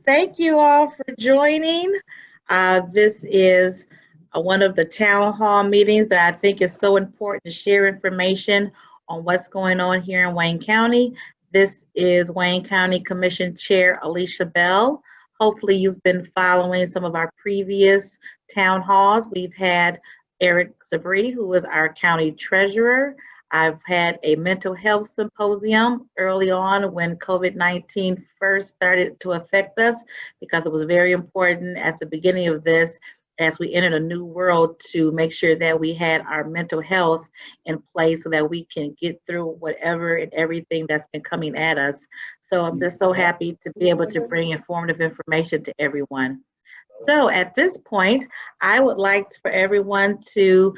Thank you all for joining. This is one of the town hall meetings that I think is so important to share information on what's going on here in Wayne County. This is Wayne County Commission Chair Alicia Bell. Hopefully you've been following some of our previous town halls. We've had Eric Zabri, who is our county treasurer. I've had a mental health symposium early on when COVID-19 first started to affect us, because it was very important at the beginning of this, as we entered a new world, to make sure that we had our mental health in place so that we can get through whatever and everything that's been coming at us. So I'm just so happy to be able to bring informative information to everyone. So at this point, I would like for everyone to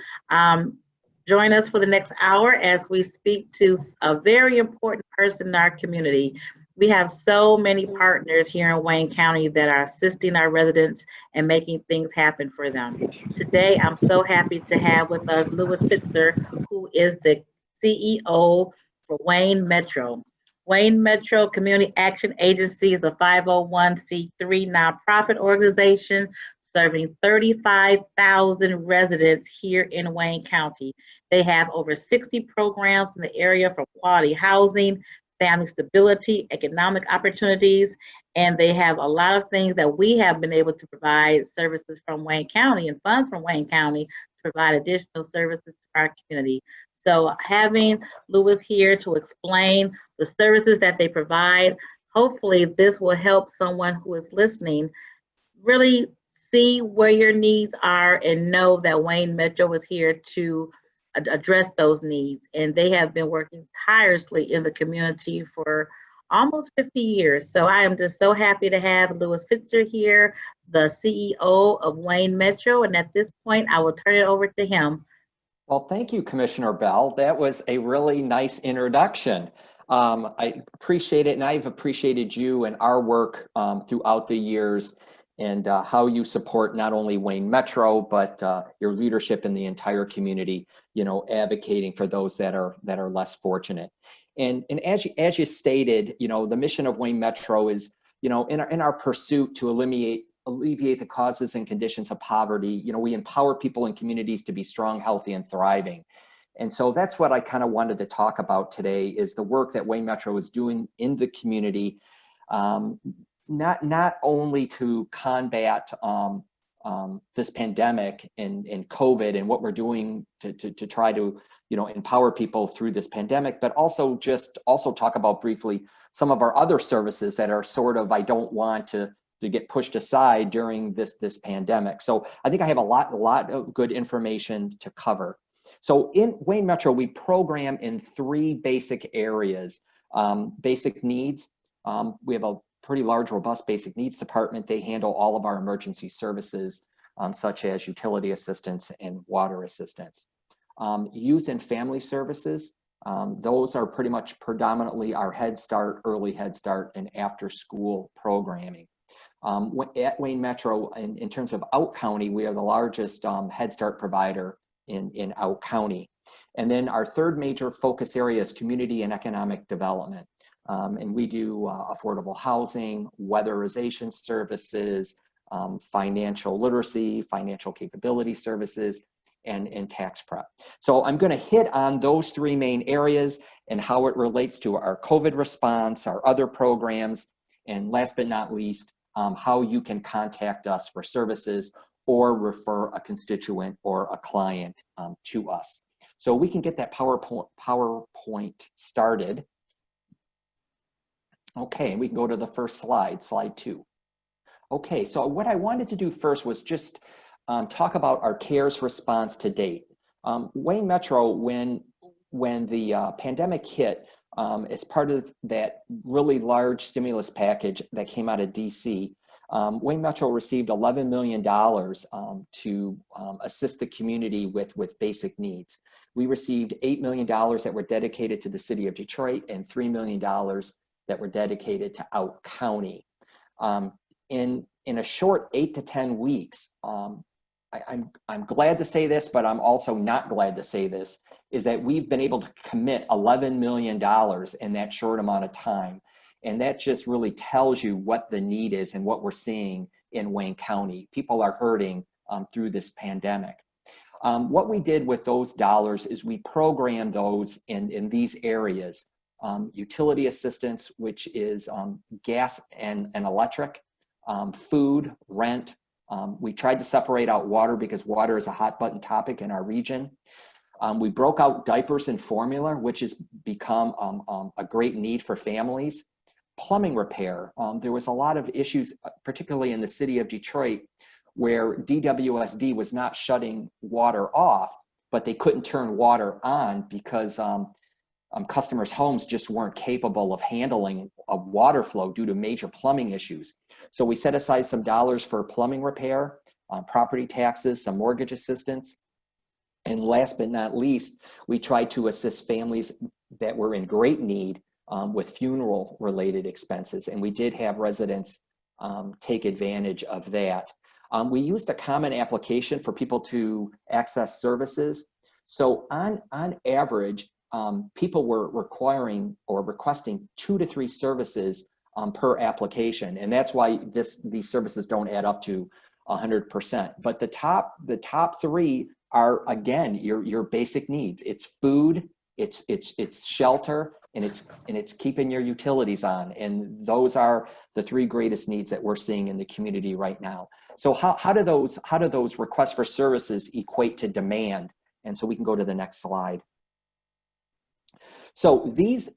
join us for the next hour as we speak to a very important person in our community. We have so many partners here in Wayne County that are assisting our residents and making things happen for them. Today, I'm so happy to have with us Louis Fitzer, who is the CEO for Wayne Metro. Wayne Metro Community Action Agency is a 501c3 nonprofit organization serving 35,000 residents here in Wayne County. They have over 60 programs in the area for quality housing, family stability, economic opportunities, and they have a lot of things that we have been able to provide services from Wayne County and funds from Wayne County to provide additional services to our community. So having Louis here to explain the services that they provide, hopefully this will help someone who is listening really see where your needs are and know that Wayne Metro is here to address those needs. And they have been working tirelessly in the community for almost 50 years. So I am just so happy to have Louis Fitzer here, the CEO of Wayne Metro. And at this point, I will turn it over to him. Well, thank you, Commissioner Bell. That was a really nice introduction. I appreciate it, and I've appreciated you and our work throughout the years, and how you support not only Wayne Metro, but your leadership in the entire community, advocating for those that are less fortunate. And as you stated, the mission of Wayne Metro is, in our pursuit to alleviate the causes and conditions of poverty, we empower people and communities to be strong, healthy, and thriving. And so that's what I kind of wanted to talk about today, is the work that Wayne Metro is doing in the community, not only to combat this pandemic and COVID and what we're doing to try to empower people through this pandemic, but also talk about briefly some of our other services that are sort of, I don't want to get pushed aside during this pandemic. So I think I have a lot of good information to cover. So in Wayne Metro, we program in 3 basic areas. Basic needs. We have a pretty large, robust basic needs department. They handle all of our emergency services, such as utility assistance and water assistance. Youth and family services. Those are pretty much predominantly our Head Start, early Head Start, and after school programming. At Wayne Metro, in terms of Out County, we are the largest Head Start provider in Out County. And then our third major focus area is community and economic development. And we do affordable housing, weatherization services, financial literacy, financial capability services, and tax prep. So I'm going to hit on those 3 main areas and how it relates to our COVID response, our other programs, and last but not least, how you can contact us for services or refer a constituent or a client to us. So we can get that PowerPoint started. Okay, we can go to the first slide, slide 2. Okay, so what I wanted to do first was just talk about our CARES response to date. Wayne Metro, when the pandemic hit, as part of that really large stimulus package that came out of DC, Wayne Metro received $11 million to assist the community with basic needs. We received $8 million that were dedicated to the city of Detroit and $3 million that were dedicated to Out County. In a short 8 to 10 weeks, I'm glad to say this, but I'm also not glad to say this, is that we've been able to commit $11 million in that short amount of time. And that just really tells you what the need is and what we're seeing in Wayne County. People are hurting through this pandemic. What we did with those dollars is we programmed those in these areas. Utility assistance, which is gas and electric, food, rent. We tried to separate out water because water is a hot button topic in our region. We broke out diapers and formula, which has become a great need for families. Plumbing repair. There was a lot of issues, particularly in the city of Detroit, where DWSD was not shutting water off, but they couldn't turn water on because customers' homes just weren't capable of handling a water flow due to major plumbing issues. So we set aside some dollars for plumbing repair, property taxes, some mortgage assistance. And last but not least, we tried to assist families that were in great need with funeral related expenses. And we did have residents take advantage of that. We used a common application for people to access services. So on average, people were requiring or requesting 2 to 3 services per application. And that's why these services don't add up to 100%. But the top 3 are, again, your basic needs. It's food, it's shelter, and it's keeping your utilities on. And those are the 3 greatest needs that we're seeing in the community right now. So how do those requests for services equate to demand? And so we can go to the next slide. So these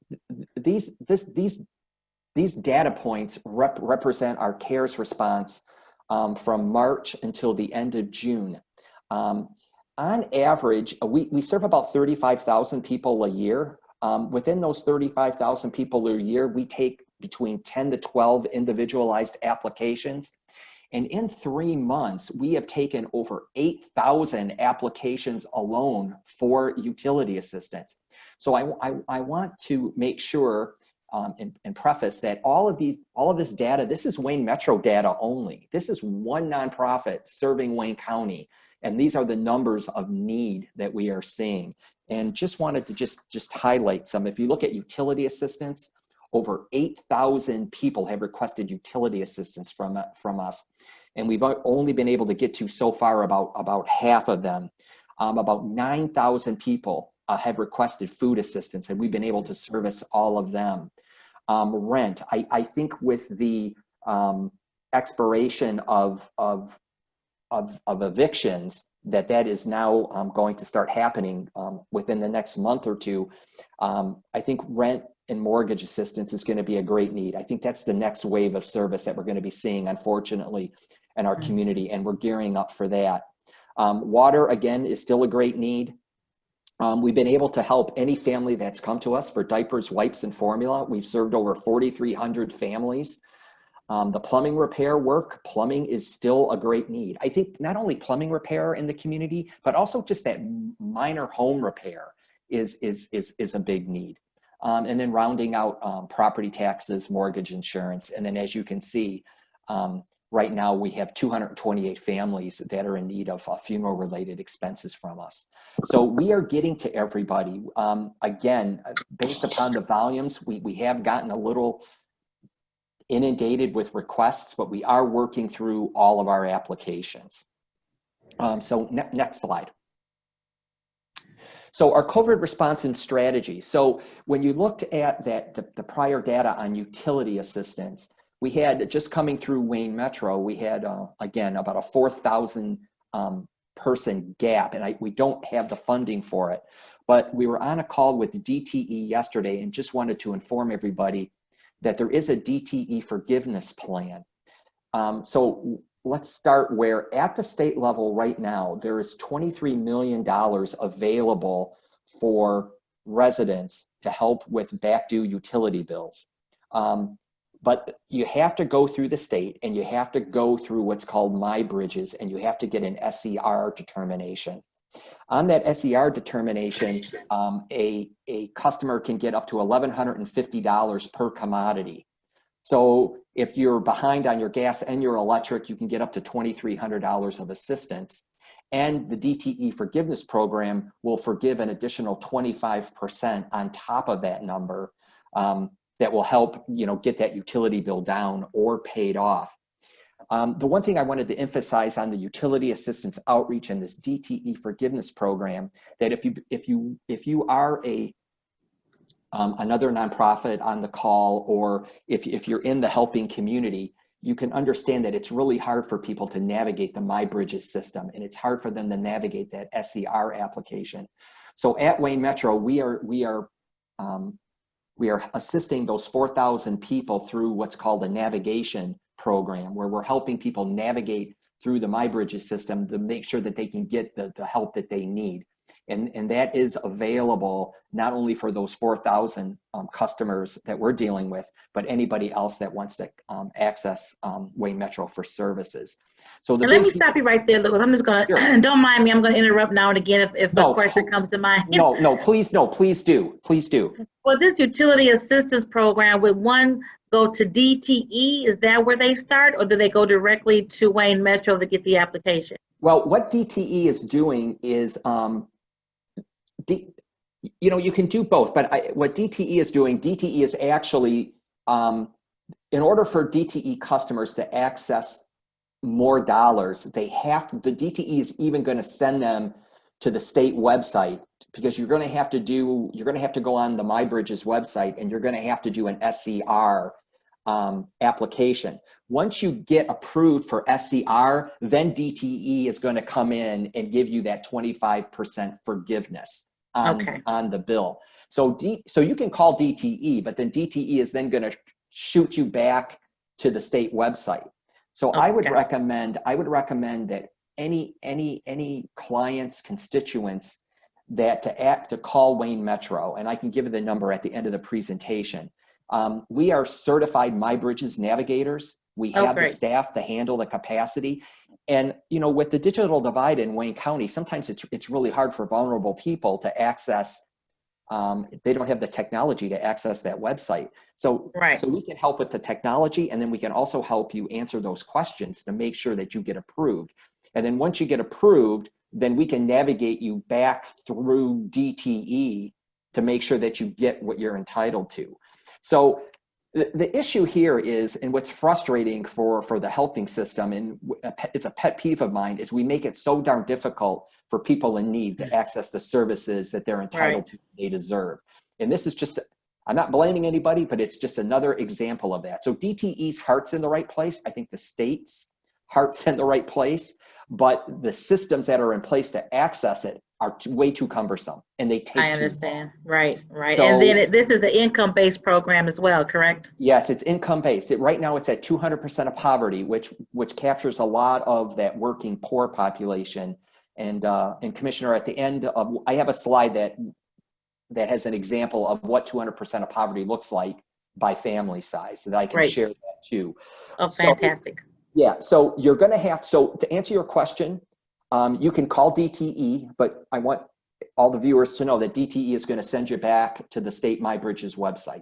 data points represent our CARES response from March until the end of June. On average, we serve about 35,000 people a year. Within those 35,000 people a year, we take between 10 to 12 individualized applications. And in 3 months, we have taken over 8,000 applications alone for utility assistance. So I want to make sure and preface that all of this data, this is Wayne Metro data only. This is one nonprofit serving Wayne County. And these are the numbers of need that we are seeing. And just wanted to just highlight some. If you look at utility assistance, over 8,000 people have requested utility assistance from us. And we've only been able to get to so far about half of them. About 9,000 people have requested food assistance, and we've been able to service all of them. Rent, I think with the expiration of evictions, that is now going to start happening within the next month or two. I think rent and mortgage assistance is going to be a great need. I think that's the next wave of service that we're going to be seeing, unfortunately, in our community, and we're gearing up for that. Water, again, is still a great need. We've been able to help any family that's come to us for diapers, wipes, and formula. We've served over 4,300 families. The plumbing repair work, plumbing is still a great need. I think not only plumbing repair in the community, but also just that minor home repair is a big need. And then rounding out property taxes, mortgage insurance. And then as you can see, right now we have 228 families that are in need of funeral related expenses from us. So we are getting to everybody. Again, based upon the volumes, we have gotten a little inundated with requests, but we are working through all of our applications. So next slide. So our COVID response and strategy. So when you looked at the prior data on utility assistance, we had, just coming through Wayne Metro, we had, again, about a 4,000 person gap, and we don't have the funding for it. But we were on a call with DTE yesterday and just wanted to inform everybody that there is a DTE forgiveness plan. So let's start where at the state level right now, there is $23 million available for residents to help with back due utility bills. But you have to go through the state and you have to go through what's called MyBridges, and you have to get an SER determination. On that SER determination, a customer can get up to $1,150 per commodity. So if you're behind on your gas and your electric, you can get up to $2,300 of assistance. And the DTE forgiveness program will forgive an additional 25% on top of that number. that will help, get that utility bill down or paid off. The one thing I wanted to emphasize on the utility assistance outreach and this DTE forgiveness program, that if you are another nonprofit on the call, or if you're in the helping community, you can understand that it's really hard for people to navigate the MyBridges system, and it's hard for them to navigate that SER application. So at Wayne Metro, we are assisting those 4,000 people through what's called a navigation program, where we're helping people navigate through the MyBridges system to make sure that they can get the help that they need. And that is available not only for those 4,000 customers that we're dealing with, but anybody else that wants to access Wayne Metro for services. So let me stop you right there, Louis. I'm just going to, sure. Don't mind me, I'm going to interrupt now and again if a question comes to mind. No, please do. Please do. Well, this utility assistance program, would one go to DTE? Is that where they start, or do they go directly to Wayne Metro to get the application? Well, what DTE is doing is, you can do both, but what DTE is doing, DTE is actually, in order for DTE customers to access more dollars, the DTE is even going to send them to the state website, because you're going to have to go on the MyBridges website, and you're going to have to do an SER application. Once you get approved for SER, then DTE is going to come in and give you that 25% forgiveness on the bill. So you can call DTE, but then DTE is then going to shoot you back to the state website. So I would recommend that any clients, constituents to call Wayne Metro, and I can give you the number at the end of the presentation. We are certified MyBridges navigators. We have the staff to handle the capacity. And, with the digital divide in Wayne County, sometimes it's really hard for vulnerable people to access. They don't have the technology to access that website. So we can help with the technology, and then we can also help you answer those questions to make sure that you get approved. And then once you get approved, then we can navigate you back through DTE to make sure that you get what you're entitled to. So the issue here is, and what's frustrating for the helping system, and it's a pet peeve of mine, is we make it so darn difficult for people in need to access the services that they're entitled to, they deserve. And this is just, I'm not blaming anybody, but it's just another example of that. So DTE's heart's in the right place. I think the state's heart's in the right place, but the systems that are in place to access it are way too cumbersome, and they take. I understand. Right. So, and then this is an income-based program as well, correct? Yes, it's income-based. Right now, it's at 200% of poverty, which captures a lot of that working poor population. And Commissioner, at the end of, I have a slide that has an example of what 200% of poverty looks like by family size, so that I can share that too. Oh, fantastic. So you're going to have, to answer your question, you can call DTE, but I want all the viewers to know that DTE is going to send you back to the state MyBridges website,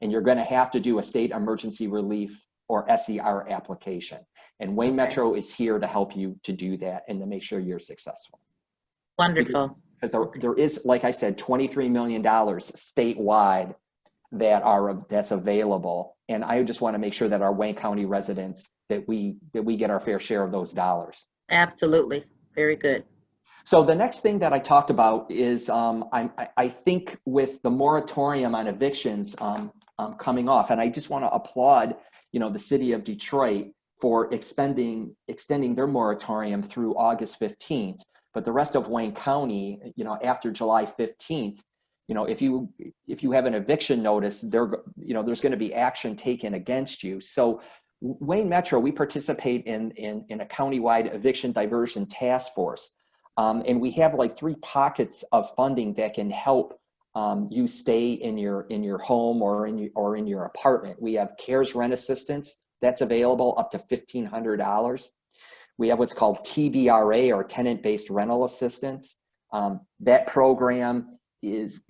and you're going to have to do a state emergency relief or SER application. And Wayne Metro is here to help you to do that and to make sure you're successful. Wonderful. Because there is, like I said, $23 million statewide that's available. And I just want to make sure that our Wayne County residents, that we get our fair share of those dollars. Absolutely. Very good. So the next thing that I talked about is I think with the moratorium on evictions coming off, and I just want to applaud the city of Detroit for extending their moratorium through August 15th. But the rest of Wayne County, after July 15th, if you have an eviction notice, there's going to be action taken against you. So Wayne Metro, we participate in a countywide eviction diversion task force. And we have like 3 pockets of funding that can help you stay in your home or in your apartment. We have CARES rent assistance that's available up to $1,500. We have what's called TBRA, or tenant-based rental assistance. That program is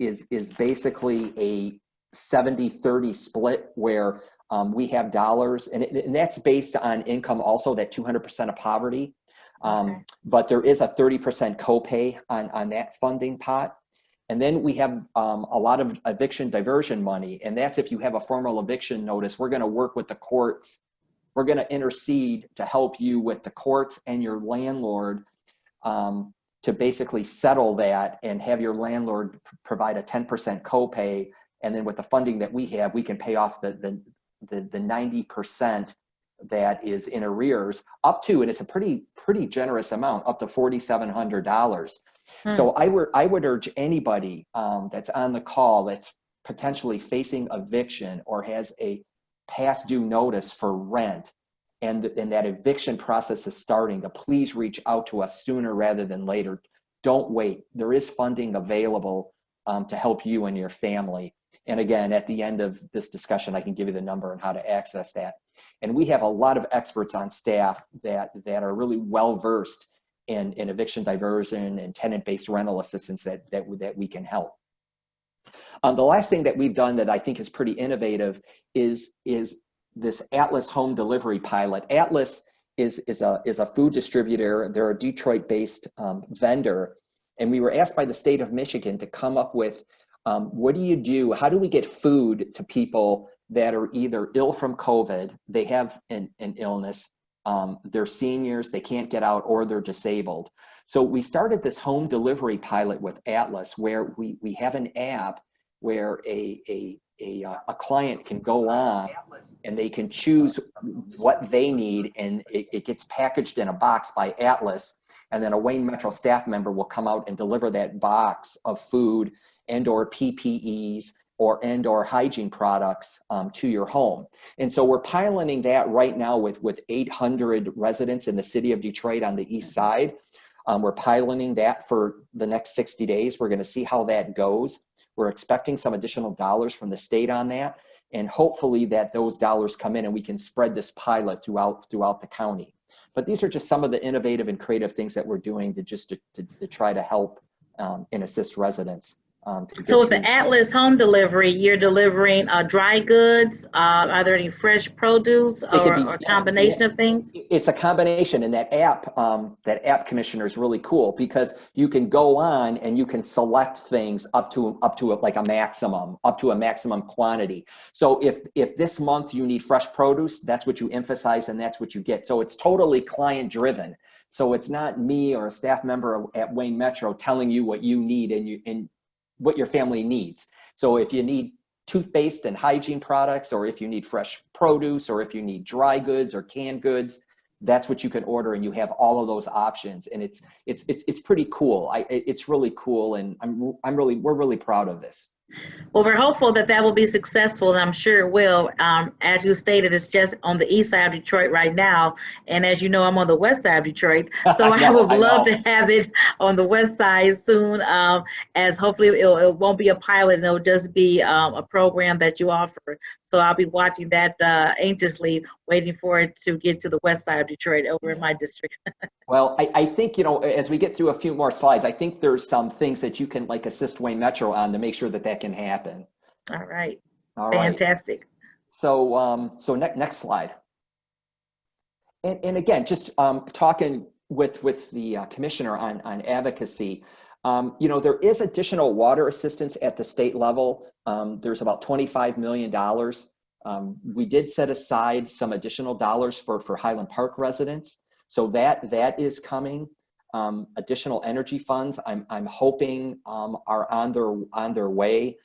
basically a 70-30 split where we have dollars, and that's based on income also, that 200% of poverty. But there is a 30% copay on that funding pot. And then we have a lot of eviction diversion money. And that's if you have a formal eviction notice, we're going to work with the courts. We're going to intercede to help you with the courts and your landlord to basically settle that and have your landlord provide a 10% copay. And then with the funding that we have, we can pay off the 90% that is in arrears up to, and it's a pretty generous amount, up to $4,700. So I would urge anybody that's on the call that's potentially facing eviction or has a past due notice for rent, and that eviction process is starting, to please reach out to us sooner rather than later. Don't wait. There is funding available to help you and your family. And again, at the end of this discussion, I can give you the number and how to access that. And we have a lot of experts on staff that are really well-versed in eviction diversion and tenant-based rental assistance that we can help. The last thing that we've done that I think is pretty innovative is this Atlas home delivery pilot. Atlas is a food distributor. They're a Detroit-based vendor, and we were asked by the state of Michigan to come up with what do you do? How do we get food to people that are either ill from COVID, they have an illness, they're seniors, they can't get out, or they're disabled. So we started this home delivery pilot with Atlas, where we have an app where a client can go on and they can choose what they need, and it gets packaged in a box by Atlas, and then a Wayne Metro staff member will come out and deliver that box of food and or PPEs or hygiene products to your home. And so we're piloting that right now with 800 residents in the city of Detroit on the east side. We're piloting that for the next 60 days. We're going to see how that goes. We're expecting some additional dollars from the state on that, and hopefully that those dollars come in and we can spread this pilot throughout the county. But these are just some of the innovative and creative things that we're doing to try to help and assist residents. So with the Atlas home delivery, you're delivering dry goods. Are there any fresh produce or a combination of things? It's a combination, and that app, Commissioner, is really cool because you can go on and you can select things up to like a maximum quantity. So if this month you need fresh produce, that's what you emphasize and that's what you get. So it's totally client driven. So it's not me or a staff member at Wayne Metro telling you what you need and what your family needs. So if you need toothpaste and hygiene products, or if you need fresh produce, or if you need dry goods or canned goods, that's what you can order, and you have all of those options. And it's pretty cool. It's really cool, and we're really proud of this. Well, we're hopeful that will be successful, and I'm sure it will. As you stated, it's just on the east side of Detroit right now, and as you know, I'm on the west side of Detroit, so I would love to have it on the west side soon, as hopefully it won't be a pilot, and it'll just be a program that you offer. So I'll be watching that anxiously, waiting for it to get to the west side of Detroit over in my district. Well, I think, as we get through a few more slides, I think there's some things that you can assist Wayne Metro on to make sure that can happen. All right. All Fantastic. Right. So next slide. And again, just talking with the commissioner on advocacy, there is additional water assistance at the state level. There's about $25 million. We did set aside some additional dollars for Highland Park residents. So that is coming. Additional energy funds, I'm hoping are on their way.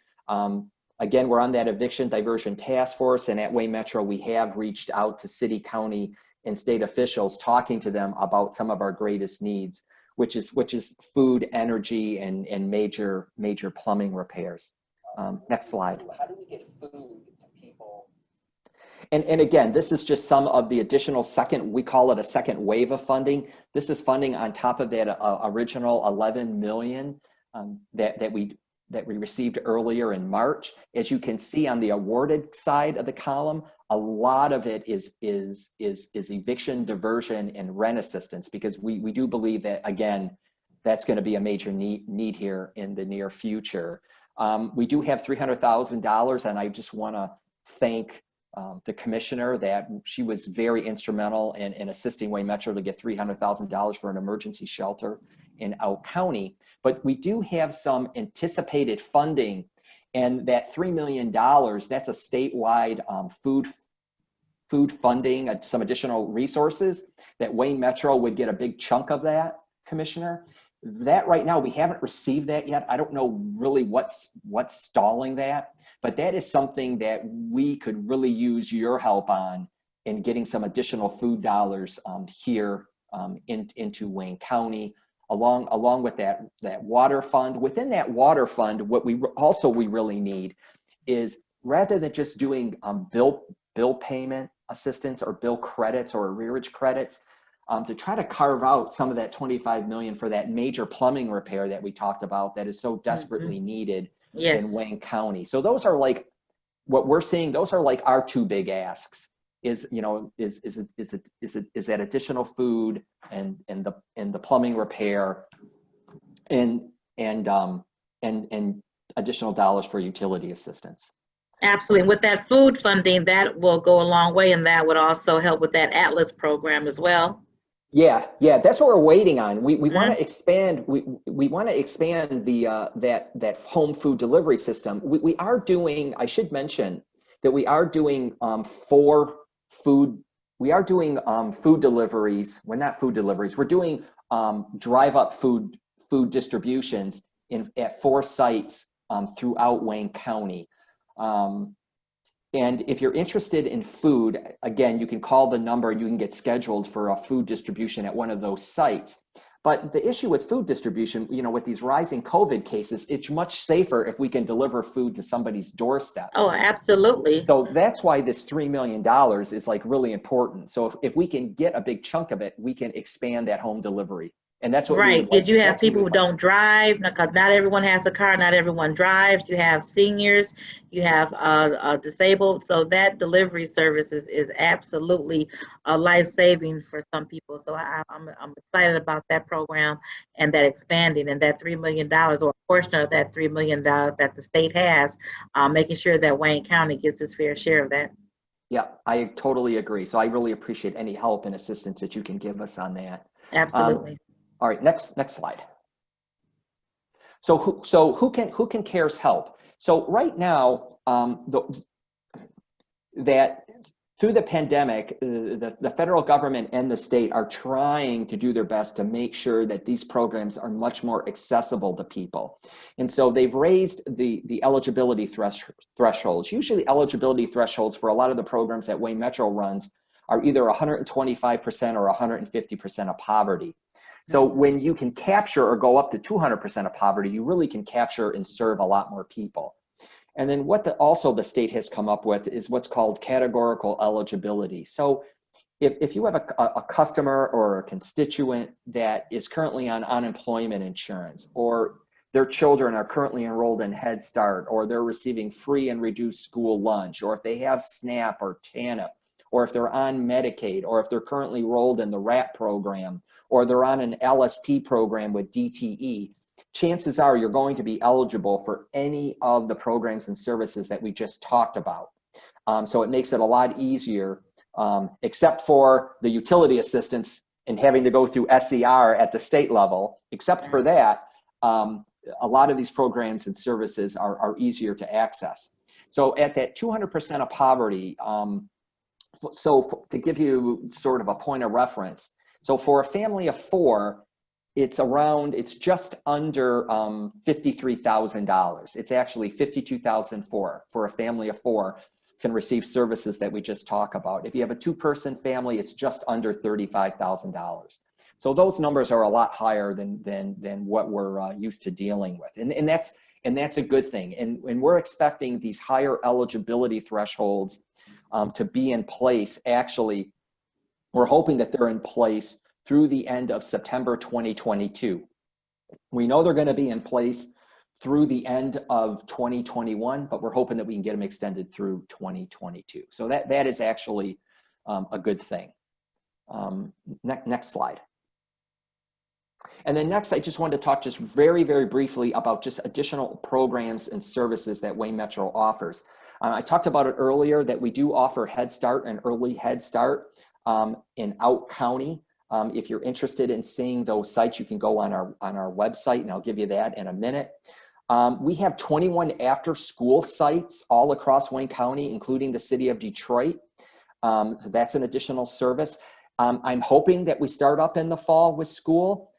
Again, we're on that eviction diversion task force, and at Wayne Metro, we have reached out to city, county, and state officials, talking to them about some of our greatest needs, which is food, energy, and major plumbing repairs. Next slide. How do we get food to people? And again, this is just some of the additional we call it a second wave of funding. This is funding on top of that original $11 million that we received earlier in March. As you can see on the awarded side of the column, a lot of it is eviction diversion and rent assistance, because we do believe that, again, that's going to be a major need here in the near future. We do have $300,000, and I just want to thank the commissioner that she was very instrumental in assisting Wayne Metro to get $300,000 for an emergency shelter in Out County, but we do have some anticipated funding, and that $3 million, that's a statewide food funding, some additional resources that Wayne Metro would get a big chunk of that, Commissioner. That right now, we haven't received that yet. I don't know really what's stalling that, but that is something that we could really use your help on in getting some additional food dollars here into Wayne County, along with that water fund. Within that water fund, what we really need is, rather than just doing bill payment assistance or bill credits or arrearage credits, to try to carve out some of that $25 million for that major plumbing repair that we talked about that is so desperately needed in Wayne County. So those are like what we're seeing. Those are like our two big asks. Is that additional food and the plumbing repair and additional dollars for utility assistance. Absolutely. With that food funding, that will go a long way, and that would also help with that Atlas program as well. Yeah, that's what we're waiting on. We want to expand. We want to expand the that home food delivery system. We are doing. I should mention that we are doing food deliveries. Well, not food deliveries. We're doing drive-up food distributions at 4 sites throughout Wayne County. And if you're interested in food, again, you can call the number and you can get scheduled for a food distribution at one of those sites. But the issue with food distribution, with these rising COVID cases, it's much safer if we can deliver food to somebody's doorstep. Oh, absolutely. So that's why this $3 million is like really important. So if we can get a big chunk of it, we can expand that home delivery. And that's what right. Did you have people who don't drive? Because not everyone has a car, not everyone drives. You have seniors, you have disabled. So that delivery service is absolutely life-saving for some people. So I'm excited about that program and that expanding, and that $3 million or a portion of that $3 million that the state has, making sure that Wayne County gets its fair share of that. Yeah, I totally agree. So I really appreciate any help and assistance that you can give us on that. Absolutely. All right, next slide. So who can CARES help? So right now, that through the pandemic, the federal government and the state are trying to do their best to make sure that these programs are much more accessible to people. And so they've raised the eligibility thresholds. Usually eligibility thresholds for a lot of the programs that Wayne Metro runs are either 125% or 150% of poverty. So when you can capture or go up to 200% of poverty, you really can capture and serve a lot more people. And then what also the state has come up with is what's called categorical eligibility. So if you have a customer or a constituent that is currently on unemployment insurance, or their children are currently enrolled in Head Start, or they're receiving free and reduced school lunch, or if they have SNAP or TANF, or if they're on Medicaid, or if they're currently enrolled in the RAP program, or they're on an LSP program with DTE, chances are you're going to be eligible for any of the programs and services that we just talked about. So it makes it a lot easier, except for the utility assistance and having to go through SER at the state level. Except for that, a lot of these programs and services are easier to access. So at that 200% of poverty, so to give you sort of a point of reference, so for a family of 4, it's just under $53,000. It's actually $52,004 for a family of 4 can receive services that we just talked about. If you have a 2-person family, it's just under $35,000. So those numbers are a lot higher than what we're used to dealing with, and that's a good thing. And we're expecting these higher eligibility thresholds to be in place. Actually, we're hoping that they're in place through the end of September 2022. We know they're going to be in place through the end of 2021, but we're hoping that we can get them extended through 2022. So that is actually a good thing. Next slide. And then next, I just wanted to talk just very, very briefly about just additional programs and services that Wayne Metro offers. I talked about it earlier that we do offer Head Start and Early Head Start in Out County. If you're interested in seeing those sites, you can go on our website, and I'll give you that in a minute. We have 21 after-school sites all across Wayne County, including the city of Detroit. So that's an additional service. I'm hoping that we start up in the fall with school.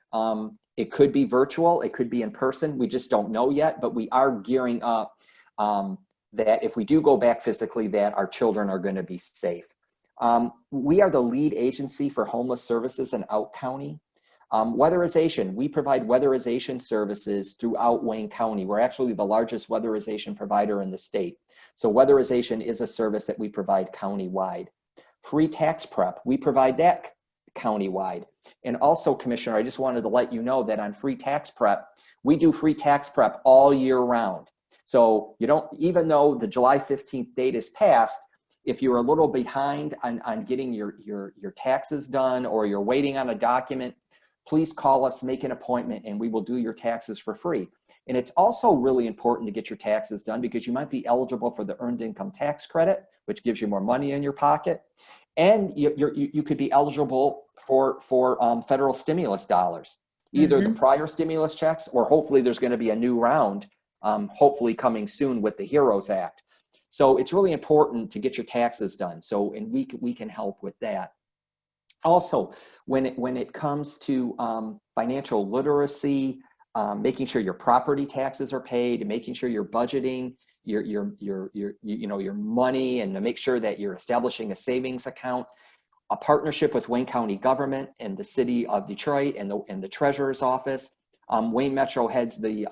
It could be virtual, it could be in person. We just don't know yet, but we are gearing up that if we do go back physically, that our children are going to be safe. We are the lead agency for homeless services in Out County. Weatherization, we provide weatherization services throughout Wayne County. We're actually the largest weatherization provider in the state. So weatherization is a service that we provide countywide. Free tax prep, we provide that countywide. And also, Commissioner, I just wanted to let you know that on free tax prep, we do free tax prep all year round. So you don't, even though the July 15th date is passed, if you're a little behind on getting your taxes done, or you're waiting on a document, please call us, make an appointment, and we will do your taxes for free. And it's also really important to get your taxes done because you might be eligible for the Earned Income Tax Credit, which gives you more money in your pocket. And you could be eligible for federal stimulus dollars, either the prior stimulus checks, or hopefully there's going to be a new round, hopefully coming soon with the HEROES Act. So it's really important to get your taxes done. So, and we can help with that. Also, when it comes to financial literacy, making sure your property taxes are paid, and making sure you're budgeting your money, and to make sure that you're establishing a savings account, a partnership with Wayne County government and the city of Detroit and the treasurer's office. Wayne Metro heads the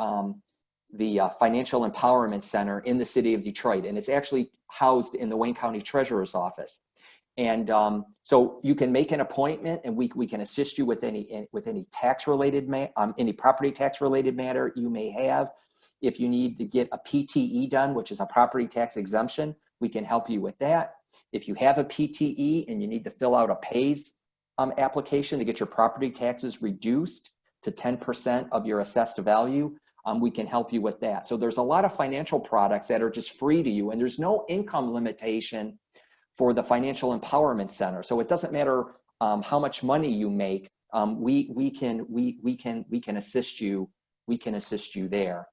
Financial Empowerment Center in the city of Detroit, and it's actually housed in the Wayne County treasurer's office. And so you can make an appointment, and we can assist you with any tax related any property tax related matter you may have. If you need to get a PTE done, which is a property tax exemption, we can help you with that. If you have a PTE and you need to fill out a PAYS application to get your property taxes reduced to 10% of your assessed value, we can help you with that. So there's a lot of financial products that are just free to you, and there's no income limitation for the Financial Empowerment Center. So it doesn't matter how much money you make. We can assist you. We can assist you there.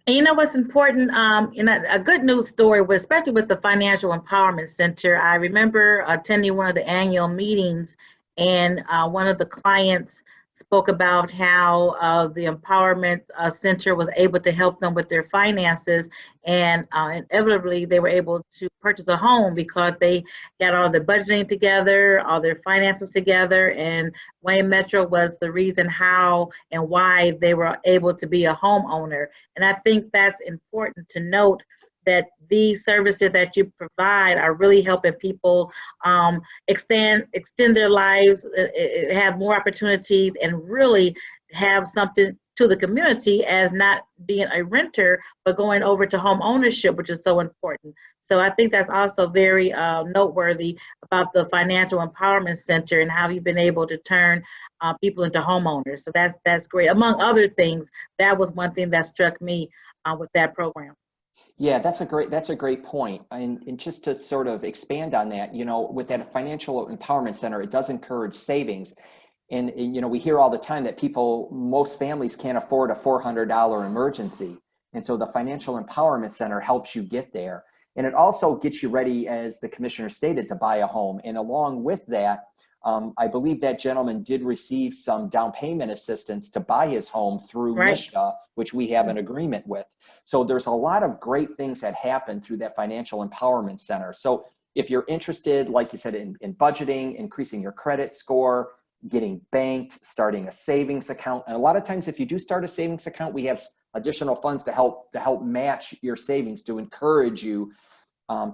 And you know what's important, in a good news story, especially with the Financial Empowerment Center, I remember attending one of the annual meetings, and one of the clients spoke about how the Empowerment Center was able to help them with their finances, and inevitably they were able to purchase a home because they got all their budgeting together, all their finances together, and Wayne Metro was the reason how and why they were able to be a homeowner. And I think that's important to note, that these services that you provide are really helping people extend their lives, have more opportunities, and really have something to the community as not being a renter, but going over to home ownership, which is so important. So I think that's also very noteworthy about the Financial Empowerment Center and how you've been able to turn people into homeowners. So that's great. Among other things, that was one thing that struck me with that program. Yeah, that's a great point. And just to sort of expand on that, with that Financial Empowerment Center, it does encourage savings. And we hear all the time that most families can't afford a $400 emergency. And so the Financial Empowerment Center helps you get there. And it also gets you ready, as the commissioner stated, to buy a home. And along with that, I believe that gentleman did receive some down payment assistance to buy his home through MSHA, which we have an agreement with. So there's a lot of great things that happen through that Financial Empowerment Center. So if you're interested, like you said, in budgeting, increasing your credit score, getting banked, starting a savings account, and a lot of times if you do start a savings account, we have additional funds to help match your savings, to encourage you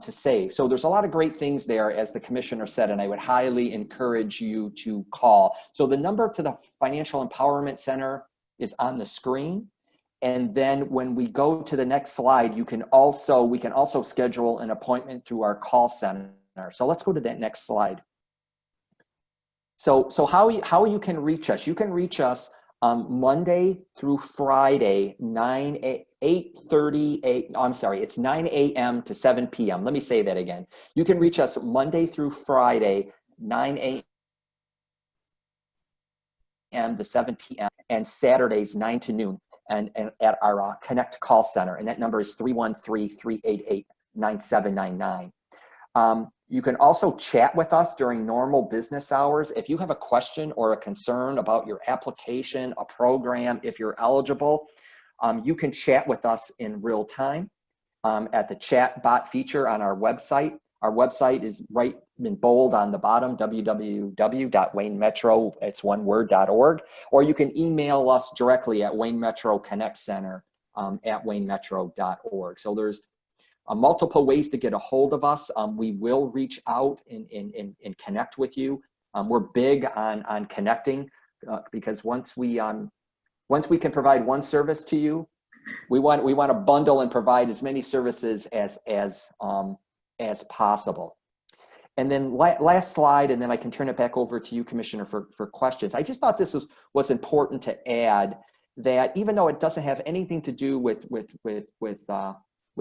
to save. So there's a lot of great things there, as the commissioner said, and I would highly encourage you to call. So the number to the Financial Empowerment Center is on the screen. And then when we go to the next slide, we can also schedule an appointment through our call center. So let's go to that next slide. So how you can reach us? You can reach us Monday through Friday, 9 a.m. to 7 p.m. Let me say that again. You can reach us Monday through Friday, 9 a.m. a.m. to 7 p.m. and Saturdays 9 to noon and at our Connect call center. And that number is 313-388-9799. You can also chat with us during normal business hours. If you have a question or a concern about your application, a program, if you're eligible, you can chat with us in real time at the chat bot feature on our website. Our website is right in bold on the bottom, www.waynemetro, it's one word.org, or you can email us directly at Wayne Metro Connect Center at waynemetro.org. So there's multiple ways to get a hold of us. We will reach out and connect with you. We're big on connecting because once we can provide one service to you, we want to bundle and provide as many services as possible. And then last slide, and then I can turn it back over to you, Commissioner, for questions. I just thought this was important to add that even though it doesn't have anything to do with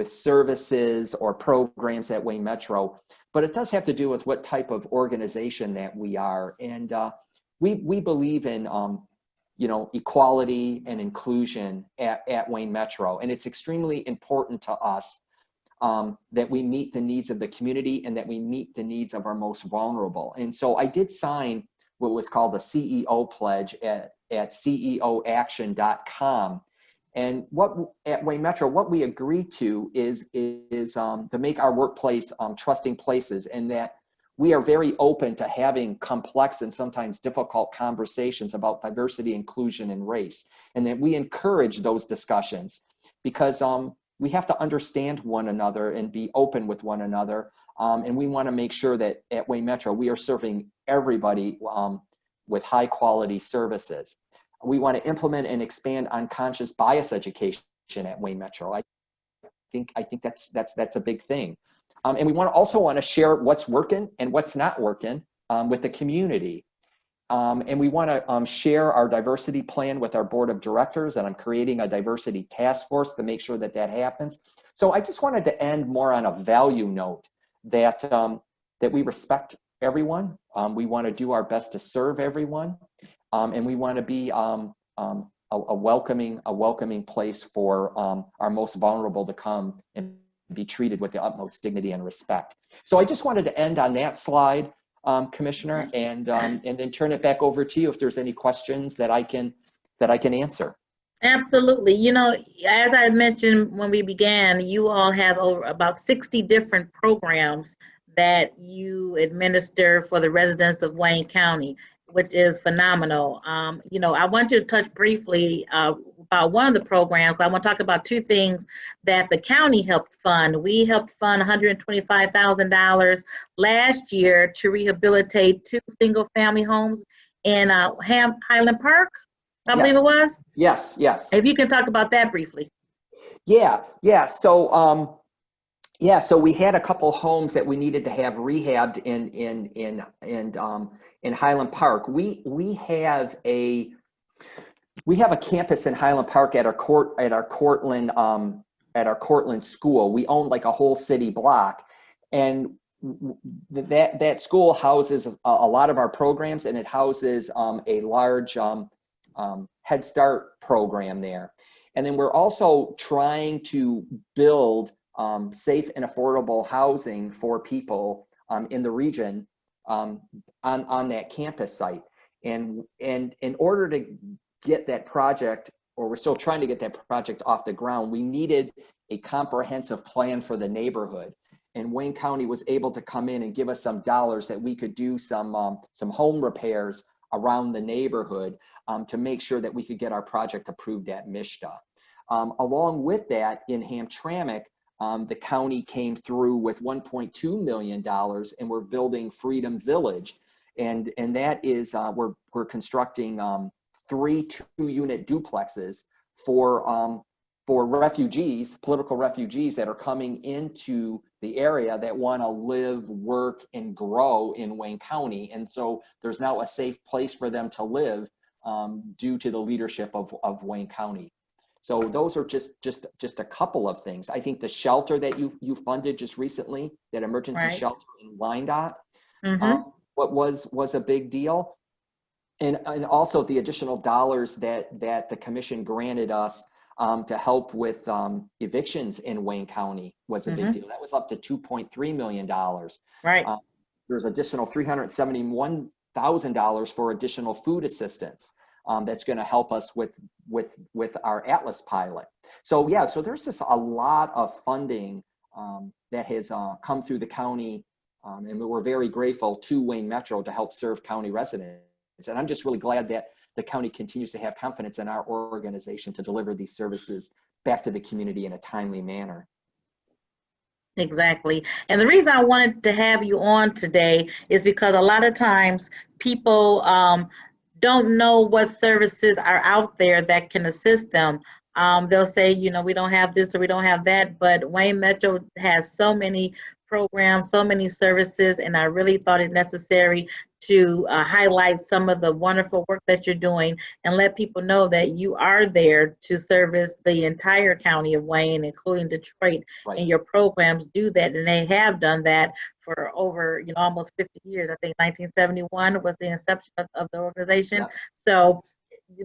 services or programs at Wayne Metro, but it does have to do with what type of organization that we are. And we believe in equality and inclusion at Wayne Metro. And it's extremely important to us that we meet the needs of the community and that we meet the needs of our most vulnerable. And so I did sign what was called the CEO pledge at ceoaction.com. And at Wayne Metro, what we agree to is to make our workplace trusting places, and that we are very open to having complex and sometimes difficult conversations about diversity, inclusion, and race, and that we encourage those discussions because we have to understand one another and be open with one another. And we want to make sure that at Wayne Metro, we are serving everybody with high quality services. We want to implement and expand unconscious bias education at Wayne Metro. I think that's a big thing. And we also want to share what's working and what's not working with the community. And we want to share our diversity plan with our board of directors, and I'm creating a diversity task force to make sure that happens. So I just wanted to end more on a value note that we respect everyone. We want to do our best to serve everyone. And we want to be a welcoming place for our most vulnerable to come and be treated with the utmost dignity and respect. So I just wanted to end on that slide, Commissioner, and then turn it back over to you if there's any questions that I can answer. Absolutely. As I mentioned when we began, you all have over about 60 different programs that you administer for the residents of Wayne County, which is phenomenal. I want you to touch briefly about one of the programs. I want to talk about two things that the county helped fund. We helped fund $125,000 last year to rehabilitate 2 single-family homes in Highland Park, I believe it was. Yes. If you can talk about that briefly. Yeah. So we had a couple homes that we needed to have rehabbed in Highland Park. We have a campus in Highland Park at our Cortland school. We own like a whole city block, and that school houses a lot of our programs, and it houses a large Head Start program there. And then we're also trying to build safe and affordable housing for people in the region on that campus site. And in order to get that project, or we're still trying to get that project off the ground, we needed a comprehensive plan for the neighborhood. And Wayne County was able to come in and give us some dollars that we could do some home repairs around the neighborhood to make sure that we could get our project approved at MSHDA. Along with that, in Hamtramck, the county came through with $1.2 million, and we're building Freedom Village, and that is we're constructing 3 2-unit duplexes for refugees, political refugees that are coming into the area that want to live, work, and grow in Wayne County. And so there's now a safe place for them to live due to the leadership of Wayne County. So those are just a couple of things. I think the shelter that you funded just recently, that emergency shelter in Wyandotte, what was a big deal. And also the additional dollars that the commission granted us to help with evictions in Wayne County was a big deal. That was up to $2.3 million. Right. There's additional $371,000 for additional food assistance that's going to help us with our Atlas pilot. So yeah, so there's just a lot of funding that has come through the county, and we're very grateful to Wayne Metro to help serve county residents. And I'm just really glad that the county continues to have confidence in our organization to deliver these services back to the community in a timely manner. Exactly. And the reason I wanted to have you on today is because a lot of times people don't know what services are out there that can assist them. They'll say, you know, we don't have this or we don't have that, but Wayne Metro has so many programs, so many services, and I really thought it necessary to highlight some of the wonderful work that you're doing and let people know that you are there to service the entire county of Wayne, including Detroit, Right. and your programs do that, and they have done that for over, you know, almost 50 years. I think 1971 was the inception of the organization. Yeah. So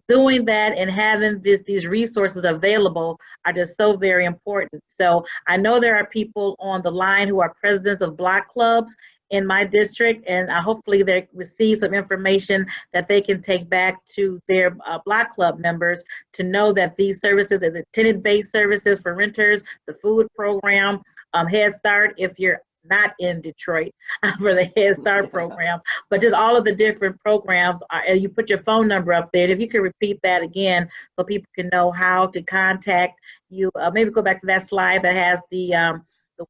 doing that and having these resources available are just so very important. So I know there are people on the line who are presidents of block clubs in my district, and hopefully they receive some information that they can take back to their block club members to know that these services are the tenant-based services for renters, the food program, Head Start, if you're not in Detroit, for the Head Start program, but just all of the different programs. You put your phone number up there, and if you could repeat that again so people can know how to contact you. Maybe go back to that slide that has the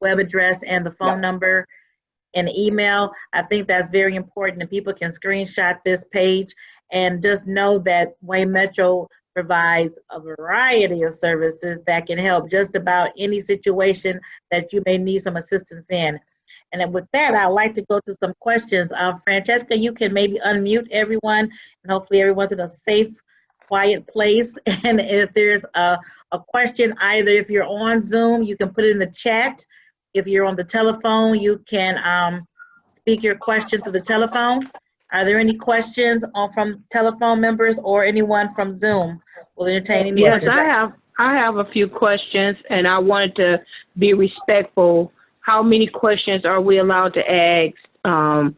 web address and the phone number and email. I think that's very important, and people can screenshot this page and just know that Wayne Metro provides a variety of services that can help just about any situation that you may need some assistance in. And then with that, I'd like to go to some questions. Francesca, you can maybe unmute everyone, and hopefully everyone's in a safe, quiet place. And if there's a question, either if you're on Zoom, you can put it in the chat. If you're on the telephone, you can speak your question to the telephone. Are there any questions from telephone members or anyone from Zoom? We'll entertain any questions. Yes, I have a few questions, and I wanted to be respectful. How many questions are we allowed to ask? And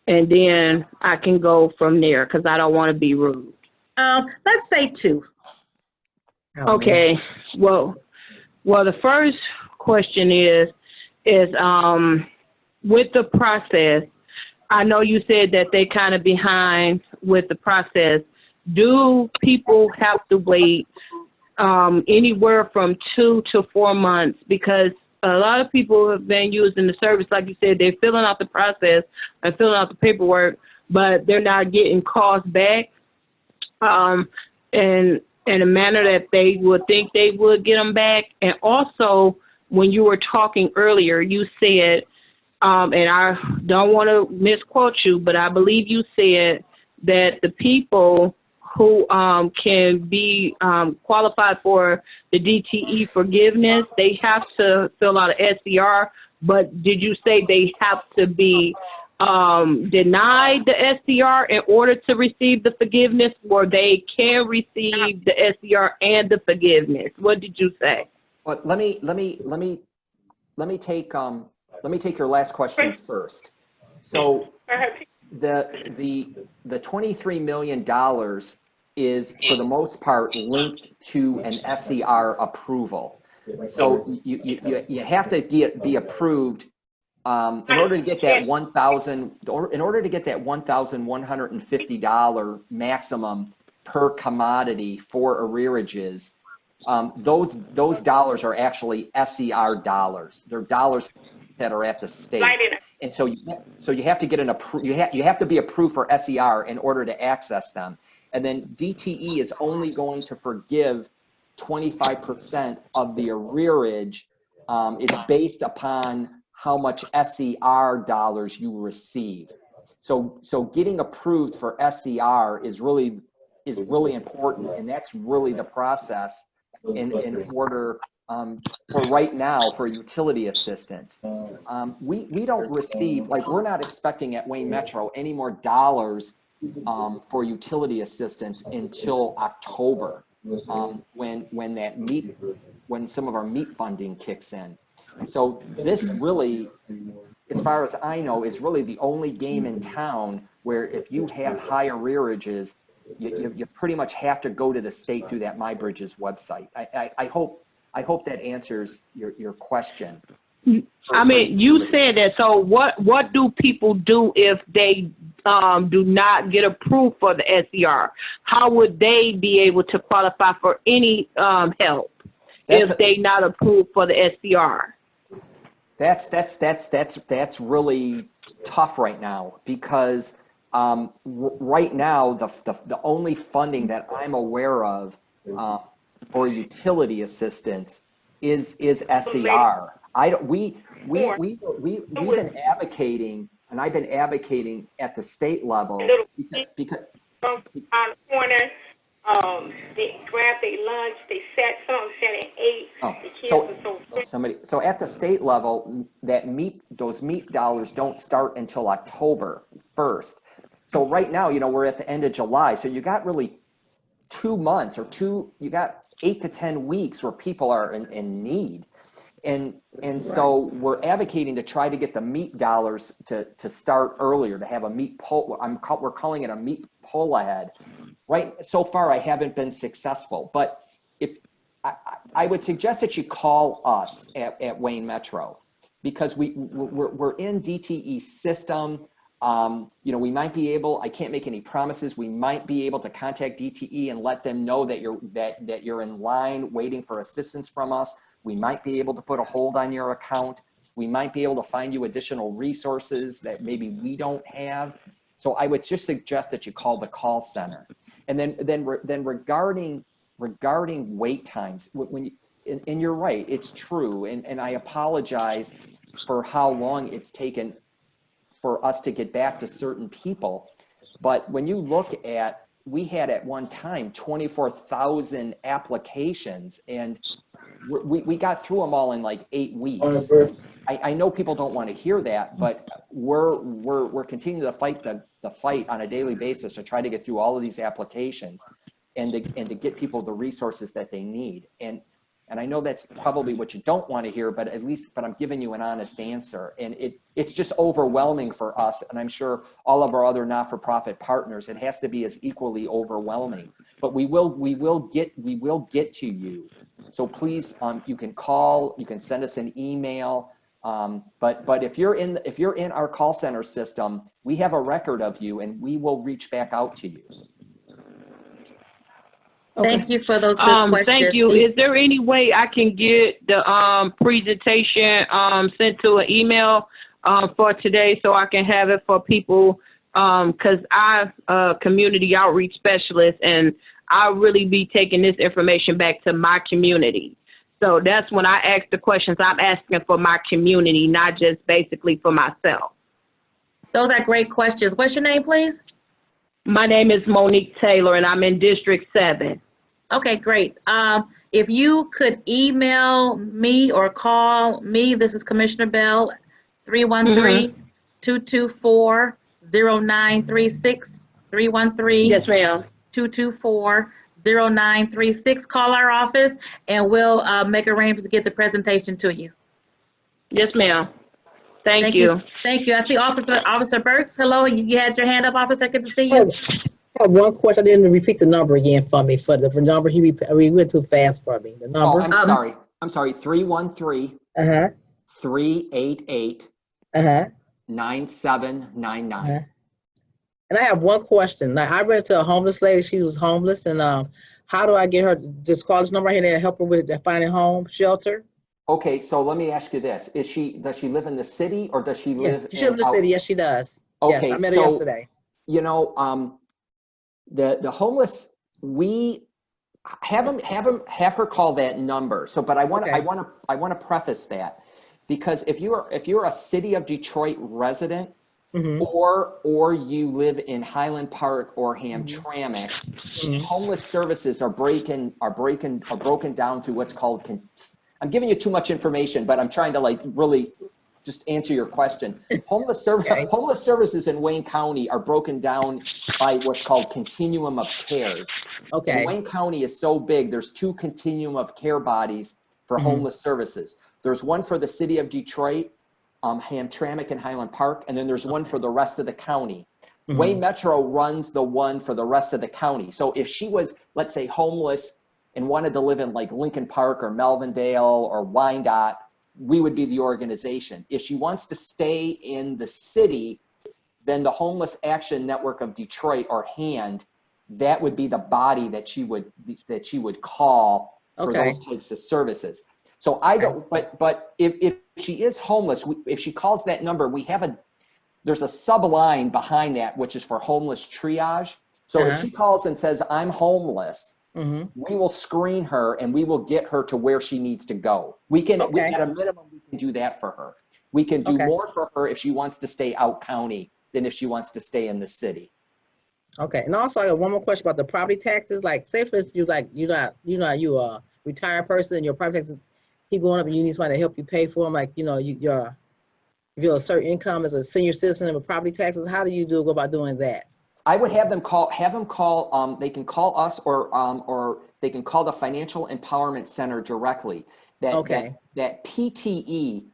then I can go from there because I don't want to be rude. Let's say 2. Okay. Well, the first question is with the process. I know you said that they kind of behind with the process. Do people have to wait anywhere from 2 to 4 months? Because a lot of people have been using the service, like you said, they're filling out the process and filling out the paperwork, but they're not getting calls back in a manner that they would think they would get them back. And also, when you were talking earlier, you said, and I don't want to misquote you, but I believe you said that the people who can be qualified for the DTE forgiveness, they have to fill out an SCR, but did you say they have to be denied the SCR in order to receive the forgiveness, or they can receive the SCR and the forgiveness? What did you say? But let me take your last question first. So the $23 million is for the most part linked to an SCR approval. So you have to be approved in order to get that $1,150 maximum per commodity for arrearages. Those dollars are actually SCR dollars. They're dollars that are at the state, and so you have to get you have to be approved for SCR in order to access them. And then DTE is only going to forgive 25% of the arrearage. It's based upon how much SCR dollars you receive. So getting approved for SCR is really important, and that's really the process in order for right now for utility assistance. We don't receive, like, we're not expecting at Wayne Metro any more dollars for utility assistance until October, when some of our meat funding kicks in. So this really, as far as I know, is really the only game in town where if you have high arrearages, you pretty much have to go to the state through that MyBridges website. I hope that answers your question. I mean, you said that. So what do people do if they do not get approved for the SCR? How would they be able to qualify for any help if they not approved for the SCR? That's really tough right now, because right now the only funding that I'm aware of for utility assistance is SER. We've been advocating, and I've been advocating at the state level because on the corner, they grabbed their lunch, they sat and ate. The kids were so at the state level, those MEAP dollars don't start until October 1st. So right now, we're at the end of July, so you got really 2 months you got 8 to 10 weeks where people are in need. And so we're advocating to try to get the MEAP dollars to start earlier, to have a MEAP pull. We're calling it a MEAP pull ahead. Right. So far, I haven't been successful, but if I would suggest that you call us at Wayne Metro, because we're in DTE system. We might be able, I can't make any promises. We might be able to contact DTE and let them know that you're in line waiting for assistance from us. We might be able to put a hold on your account. We might be able to find you additional resources that maybe we don't have. So I would just suggest that you call the call center. And then regarding wait times, and you're right, it's true. And I apologize for how long it's taken for us to get back to certain people. But when you look at, we had at one time 24,000 applications, and we got through them all in like 8 weeks. I know people don't want to hear that, but we're continuing to fight the fight on a daily basis to try to get through all of these applications and to get people the resources that they need. And I know that's probably what you don't want to hear, but I'm giving you an honest answer. And it's just overwhelming for us. And I'm sure all of our other not-for-profit partners, it has to be as equally overwhelming, but we will get to you. So please, you can call, you can send us an email. But if you're in our call center system, we have a record of you and we will reach back out to you. Thank you for those good questions. Thank you. Is there any way I can get the presentation sent to an email for today so I can have it for people? Because I'm a community outreach specialist and I'll really be taking this information back to my community. So that's when I ask the questions, I'm asking for my community, not just basically for myself. Those are great questions. What's your name, please? My name is Monique Taylor, and I'm in District 7. Okay, great. If you could email me or call me, this is Commissioner Bell, 313-224-0936, 313. Yes, ma'am. 224-0936. Call our office and we'll make arrangements to get the presentation to you. Yes, ma'am. Thank you. Thank you. I see Officer Burks. Hello, you had your hand up, Officer. Good to see you. I have one question. I didn't repeat the number again for me. For the number, he went too fast for me. The number. Oh, I'm sorry. 313. 388. 9799. And I have one question. Now, I ran into a homeless lady. She was homeless, and how do I get her? Just call this number right here and help her with finding home shelter. Okay, so let me ask you this: does she live in the city or does she live? She lives in the city. Yes, she does. Okay, yes, I met her yesterday. The homeless, we have her call that number. So, but I want to preface that, because if you're a City of Detroit resident, or you live in Highland Park or Hamtramck, homeless services are broken down to what's called. I'm giving you too much information, but I'm trying to really just answer your question. Homeless services in Wayne County are broken down by what's called continuum of cares. Okay. And Wayne County is so big, there's 2 continuum of care bodies for homeless services. There's one for the city of Detroit, Hamtramck and Highland Park, and then there's one for the rest of the county. Wayne Metro runs the one for the rest of the county. So if she was, let's say, homeless and wanted to live in like Lincoln Park or Melvindale or Wyandotte, we would be the organization. If she wants to stay in the city, then the Homeless Action Network of Detroit, or HAND, that would be the body that she would call for those types of services. So I don't, but if she is homeless, if she calls that number, there's a sub-line behind that, which is for homeless triage. So if she calls and says, I'm homeless, we will screen her and we will get her to where she needs to go. We can, at a minimum, we can do that for her. We can do more for her if she wants to stay out county than if she wants to stay in the city. Okay, and also I got one more question about the property taxes. Like, say for instance, you a retired person and your property taxes keep going up and you need somebody to help you pay for them. Like, you know, if you have a certain income as a senior citizen with property taxes, how do you go about doing that? I would have them call, they can call us or they can call the Financial Empowerment Center directly. That PTE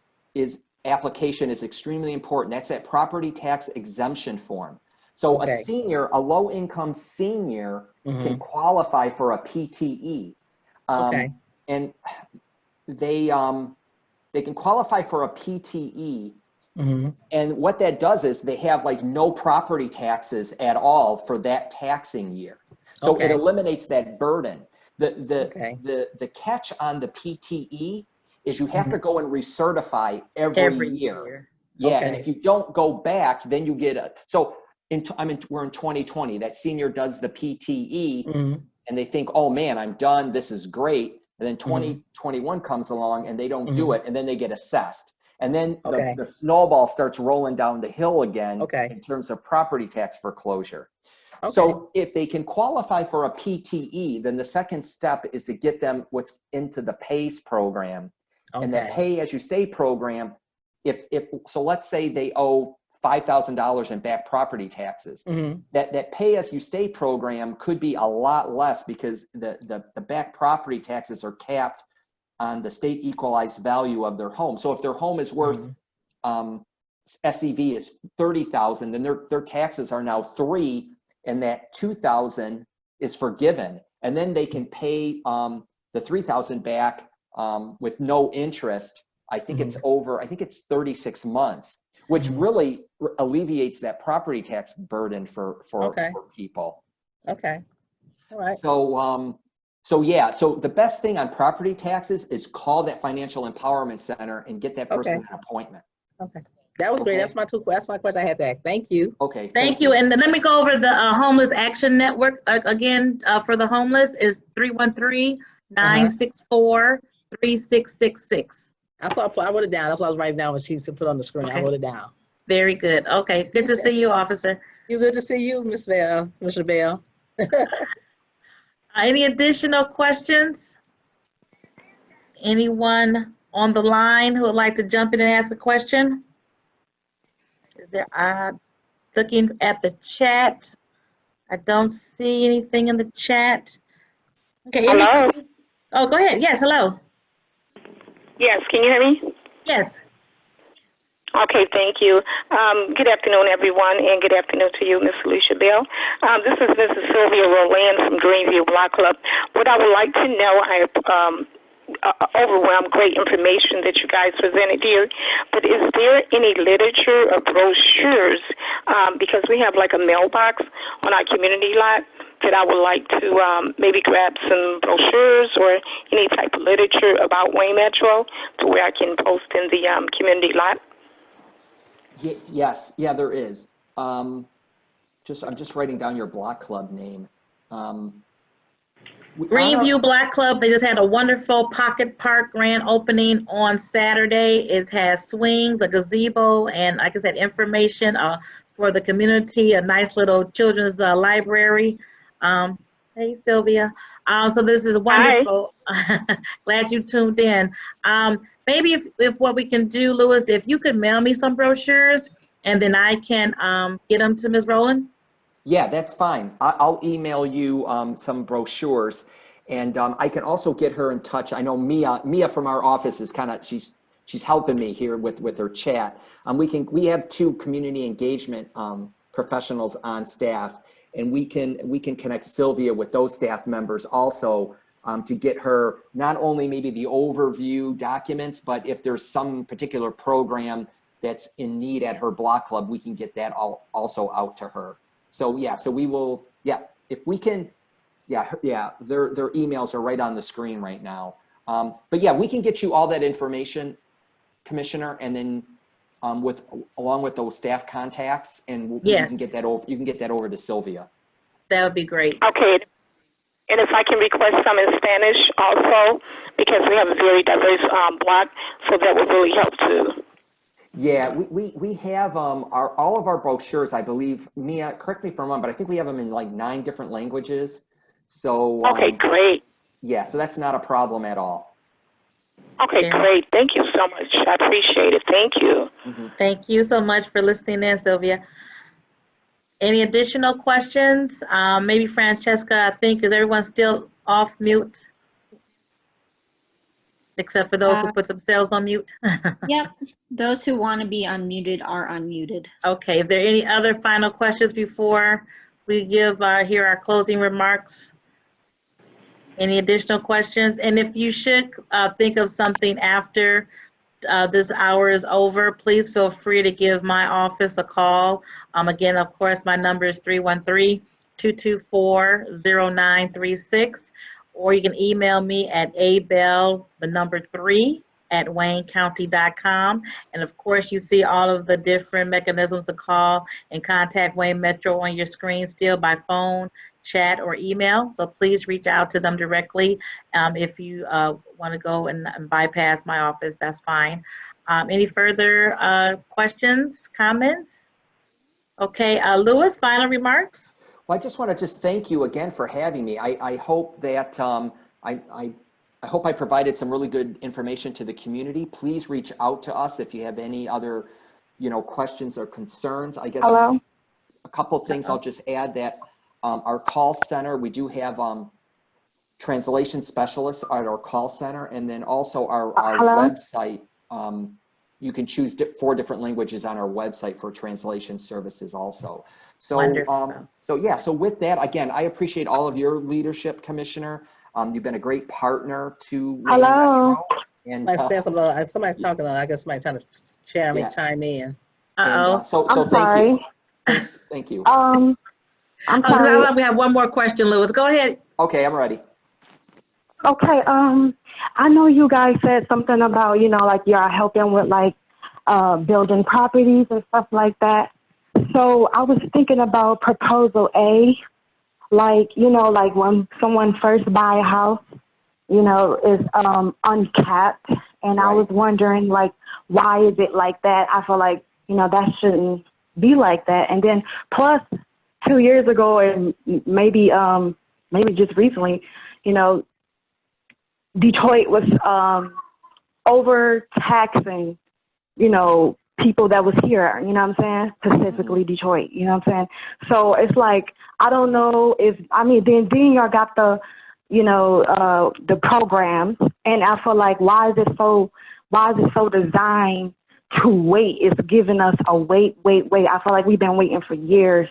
application is extremely important. That's that property tax exemption form. So a senior, a low income senior can qualify for a PTE. And they can qualify for a PTE. And what that does is they have like no property taxes at all for that taxing year. So it eliminates that burden. The catch on the PTE is you have to go and recertify every year. Yeah, and if you don't go back, then you get so we're in 2020, that senior does the PTE and they think, oh man, I'm done, this is great. And then 2021 comes along and they don't do it, and then they get assessed. And then the snowball starts rolling down the hill again in terms of property tax foreclosure. So if they can qualify for a PTE, then the second step is to get them what's into the PAYS program. And that Pay As You Stay program, so let's say they owe $5,000 in back property taxes. That Pay As You Stay program could be a lot less because the back property taxes are capped on the state equalized value of their home. So if their home is worth SEV is 30,000, then their taxes are now 3, and that 2,000 is forgiven, and then they can pay the 3,000 back with no interest. I think it's 36 months, which really alleviates that property tax burden for people. Okay. All right. So the best thing on property taxes is call that Financial Empowerment Center and get that person an appointment. Okay. That was great. That's my question I had to ask. Thank you. Okay. Thank you. And then let me go over the Homeless Action Network again for the homeless is 313-964-3666. I wrote it down. That's what I was writing down when she put on the screen. I wrote it down. Very good. Okay. Good to see you, officer. Good to see you, Ms. Bell, Commissioner Bell. Any additional questions? Anyone on the line who would like to jump in and ask a question? Is there, looking at the chat, I don't see anything in the chat. Okay. Hello? Oh, go ahead. Yes, hello. Yes, can you hear me? Yes. Okay, thank you. Good afternoon, everyone, and good afternoon to you, Ms. Alicia Bell. This is Mrs. Sylvia Roland from Greenview Block Club. What I would like to know, I have overwhelmed great information that you guys presented here, but is there any literature or brochures, because we have like a mailbox on our community lot, that I would like to maybe grab some brochures or any type of literature about Wayne Metro to where I can post in the community lot? Yes, yeah, there is. I'm just writing down your block club name. Greenview Block Club, they just had a wonderful Pocket Park grand opening on Saturday. It has swings, a gazebo, and like I said, information for the community, a nice little children's library. Hey, Sylvia. So this is wonderful. Glad you tuned in. Maybe if what we can do, Lewis, if you could mail me some brochures and then I can get them to Ms. Rowland. Yeah, that's fine. I'll email you some brochures, and I can also get her in touch. I know Mia from our office is kind of she's helping me here with her chat. We have 2 community engagement professionals on staff, and we can connect Sylvia with those staff members also to get her not only maybe the overview documents, but if there's some particular program that's in need at her block club, we can get that also out to her. So yeah, so we will, yeah, if we can, yeah, their emails are right on the screen right now. But yeah, we can get you all that information, Commissioner, and then along with those staff contacts, and you Yes. can get that over. You can get that over to Sylvia. That would be great. Okay. And if I can request some in Spanish also, because we have a very diverse block, so that would really help too. Yeah, we have all of our brochures, I believe. Mia, correct me if I'm wrong, but I think we have them in like 9 different languages. So Okay, great. yeah, so that's not a problem at all. Okay, Yeah. great. Thank you so much. I appreciate it. Thank you. Thank you so much for listening in, Sylvia. Any additional questions? Maybe Francesca, I think, is everyone still off mute? Except for those who put themselves on mute? Yep, those who want to be unmuted are unmuted. Okay, is there any other final questions before we give here our closing remarks? Any additional questions? And if you should think of something after this hour is over, please feel free to give my office a call. Again, of course, my number is 313-224-0936, or you can email me at abell3@waynecounty.com. And of course, you see all of the different mechanisms to call and contact Wayne Metro on your screen still by phone, chat, or email. So please reach out to them directly. If you want to go and bypass my office, that's fine. Any further questions, comments? Okay, Louis, final remarks? Well, I just want to thank you again for having me. I hope that I hope I provided some really good information to the community. Please reach out to us if you have any other, questions or concerns. I guess Hello? a couple things I'll just add that our call center, we do have translation specialists at our call center, and then also our Hello? website. You can choose 4 different languages on our website for translation services also. So, Wonderful. So with that, again, I appreciate all of your leadership, Commissioner. You've been a great partner to Wayne Hello? Metro, and Somebody's talking. I guess somebody trying to Yeah. chime in. Uh-oh. so I'm thank sorry. you. Thank you. I'm Oh, sorry. we have one more question, Louis. Go ahead. Okay, I'm ready. Okay, I know you guys said something about, like you're helping with building properties and stuff like that. So I was thinking about proposal A, like when someone first buy a house, is uncapped. And I was wondering, why is it like that? I feel like, that shouldn't be like that. And then plus 2 years ago, and maybe just recently, Detroit was overtaxing, people that was here, you know what I'm saying? Specifically Detroit, you know what I'm saying? So it's like, I don't know then y'all got the, the programs, and I feel like, why is it so designed to wait? It's giving us a wait. I feel like we've been waiting for years.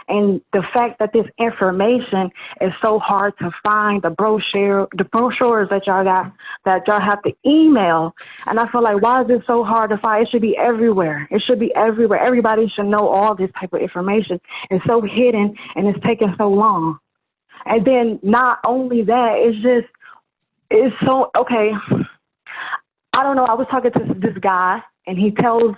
And the fact that this information is so hard to find, the brochures that y'all got, that y'all have to email. And I feel like, why is it so hard to find? It should be everywhere. It should be everywhere. Everybody should know all this type of information. It's so hidden and it's taking so long. And then not only that, it's so, okay. I don't know. I was talking to this guy, and he tells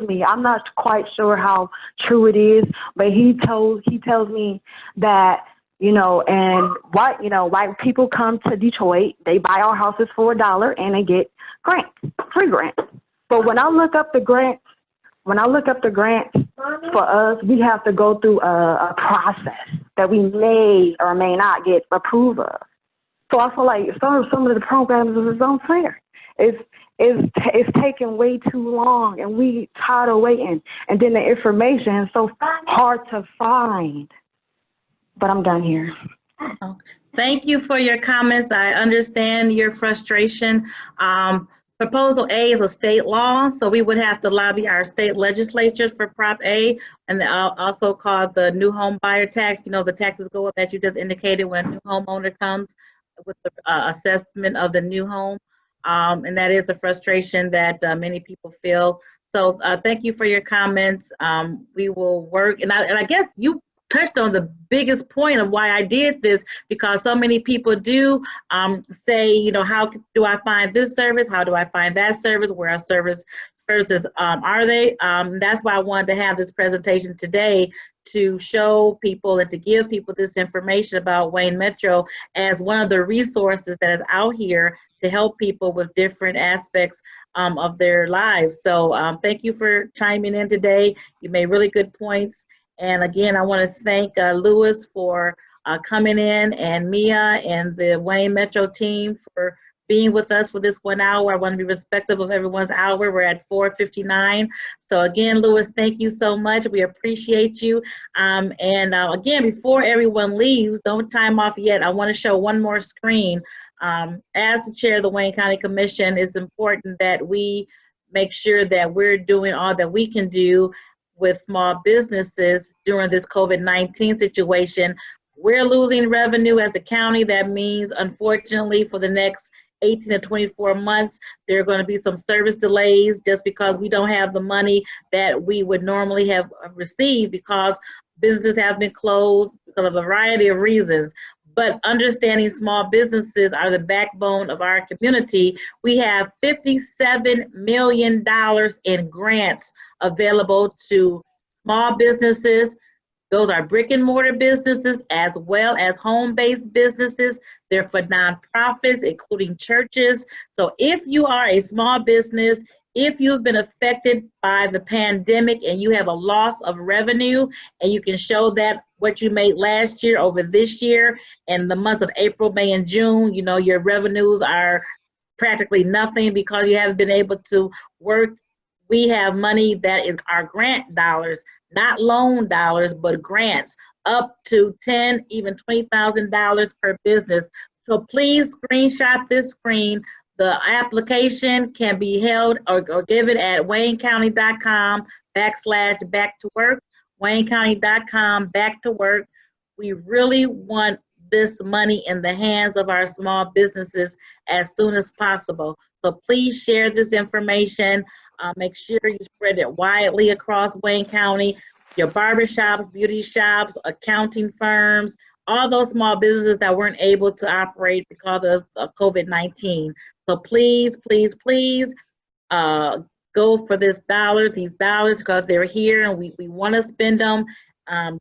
me, I'm not quite sure how true it is, but he tells me that, and white people come to Detroit, they buy our houses for $1 and they get grants, free grants. But when I look up the grants for us, we have to go through a process that we may or may not get approved of. So I feel like some of the programs is unfair. It's taking way too long, and we tired of waiting. And then the information is so hard to find. But I'm done here. Thank you for your comments. I understand your frustration. Proposal A is a state law, so we would have to lobby our state legislatures for Prop A, and also called the new home buyer tax. You know, the taxes go up, as you just indicated, when a new homeowner comes with the assessment of the new home. And that is a frustration that many people feel. So thank you for your comments. We will work, and I guess you touched on the biggest point of why I did this, because so many people do say, you know, how do I find this service? How do I find that service? Where are services are they? That's why I wanted to have this presentation today, to show people and to give people this information about Wayne Metro as one of the resources that is out here to help people with different aspects of their lives. So thank you for chiming in today. You made really good points. And again, I want to thank Louis for coming in, and Mia and the Wayne Metro team for being with us for this 1 hour. I want to be respectful of everyone's hour. We're at 4:59. So again, Louis, thank you so much. We appreciate you. Again, before everyone leaves, don't time off yet. I want to show one more screen. As the chair of the Wayne County Commission, it's important that we make sure that we're doing all that we can do with small businesses during this COVID-19 situation. We're losing revenue as a county. That means, unfortunately, for the next 18 to 24 months, there are going to be some service delays just because we don't have the money that we would normally have received, because businesses have been closed because of a variety of reasons. But understanding small businesses are the backbone of our community, we have $57 million in grants available to small businesses. Those are brick and mortar businesses as well as home-based businesses. They're for nonprofits, including churches. So if you are a small business, if you've been affected by the pandemic and you have a loss of revenue, and you can show that what you made last year over this year, in the months of April, May, and June, you know, your revenues are practically nothing because you haven't been able to work. We have money that is our grant dollars, not loan dollars, but grants, up to $10,000, even $20,000 per business. So please screenshot this screen. The application can be held or given at waynecounty.com/back-to-work, waynecounty.com/back-to-work. We really want this money in the hands of our small businesses as soon as possible. So please share this information. Make sure you spread it widely across Wayne County. Your barbershops, beauty shops, accounting firms, all those small businesses that weren't able to operate because of COVID-19. So please, please, please go for these dollars, because they're here and we want to spend them.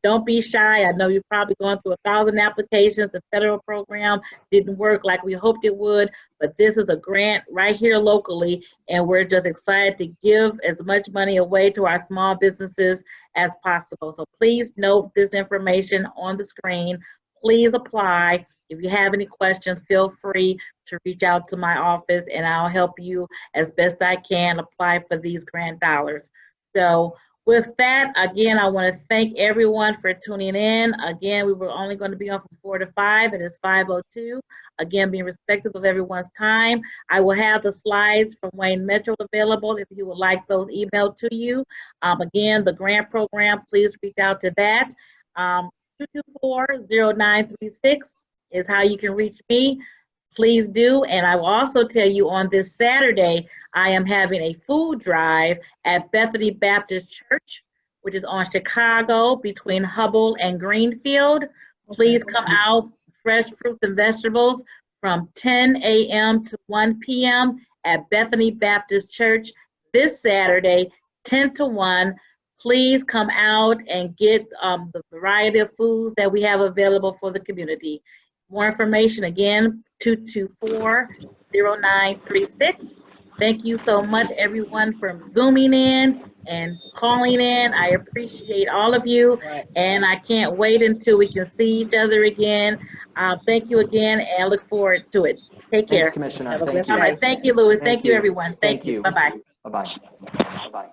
Don't be shy. I know you've probably gone through 1,000 applications. The federal program didn't work like we hoped it would, but this is a grant right here locally, and we're just excited to give as much money away to our small businesses as possible. So please note this information on the screen. Please apply. If you have any questions, feel free to reach out to my office and I'll help you as best I can apply for these grant dollars. So with that, again, I want to thank everyone for tuning in. Again, we were only going to be on from 4 to 5. It is 5:02. Again, being respectful of everyone's time. I will have the slides from Wayne Metro available if you would like those emailed to you. Again, the grant program, please reach out to that. 224-0936 is how you can reach me. Please do. And I will also tell you, on this Saturday, I am having a food drive at Bethany Baptist Church, which is on Chicago between Hubble and Greenfield. Please come out, fresh fruits and vegetables, from 10 a.m. to 1 p.m. at Bethany Baptist Church this Saturday, 10 to 1. Please come out and get the variety of foods that we have available for the community. More information, again, 224-0936. Thank you so much, everyone, for Zooming in and calling in. I appreciate all of you, and I can't wait until we can see each other again. Thank you again, and I look forward to it. Take care. Thanks, Commissioner. Thank you. All right. Thank you, Louis. Thank you, everyone. Thank you. Bye-bye. Bye-bye. Bye-bye.